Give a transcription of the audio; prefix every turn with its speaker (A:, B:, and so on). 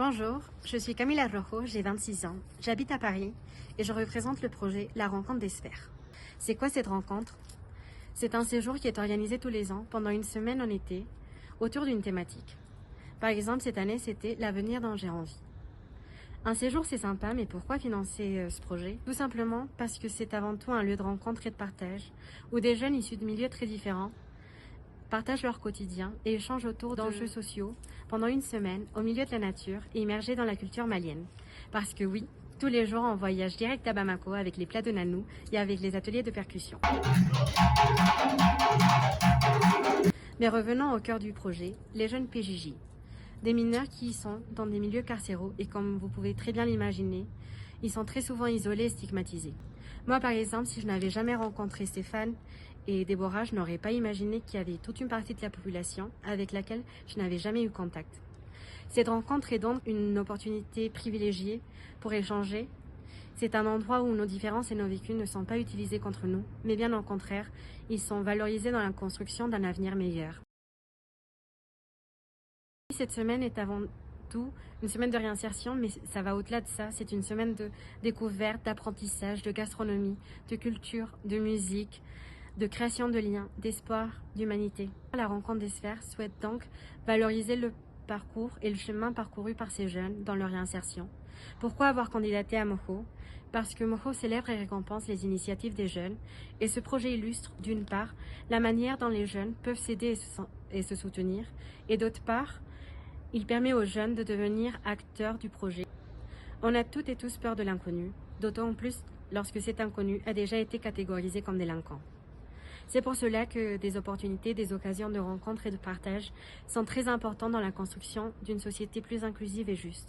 A: Bonjour, je suis Camila Rojo, j'ai 26 ans, j'habite à Paris et je représente le projet La Rencontre des Sphères. C'est quoi cette rencontre? C'est un séjour qui est organisé tous les ans pendant une semaine en été autour d'une thématique. Par exemple, cette année, c'était l'avenir dont j'ai envie. Un séjour, c'est sympa, mais pourquoi financer ce projet? Tout simplement parce que c'est avant tout un lieu de rencontre et de partage où des jeunes issus de milieux très différents partagent leur quotidien et échangent autour d'enjeux sociaux pendant une semaine au milieu de la nature et immergés dans la culture malienne. Parce que oui, tous les jours on voyage direct à Bamako avec les plats de Nanou et avec les ateliers de percussion. Mais revenons au cœur du projet, les jeunes PJJ. Des mineurs qui sont dans des milieux carcéraux et comme vous pouvez très bien l'imaginer, ils sont très souvent isolés et stigmatisés. Moi par exemple, si je n'avais jamais rencontré Stéphane et Déborah, je n'aurais pas imaginé qu'il y avait toute une partie de la population avec laquelle je n'avais jamais eu contact. Cette rencontre est donc une opportunité privilégiée pour échanger. C'est un endroit où nos différences et nos vécus ne sont pas utilisés contre nous, mais bien au contraire, ils sont valorisés dans la construction d'un avenir meilleur. Cette semaine est avant tout une semaine de réinsertion, mais ça va au-delà de ça. C'est une semaine de découverte, d'apprentissage, de gastronomie, de culture, de musique, de création de liens, d'espoir, d'humanité. La rencontre des sphères souhaite donc valoriser le parcours et le chemin parcouru par ces jeunes dans leur réinsertion. Pourquoi avoir candidaté à Moho? Parce que Moho célèbre et récompense les initiatives des jeunes et ce projet illustre d'une part la manière dont les jeunes peuvent s'aider et se soutenir et d'autre part il permet aux jeunes de devenir acteurs du projet. On a toutes et tous peur de l'inconnu, d'autant plus lorsque cet inconnu a déjà été catégorisé comme délinquant. C'est pour cela que des opportunités, des occasions de rencontre et de partage sont très importantes dans la construction d'une société plus inclusive et juste.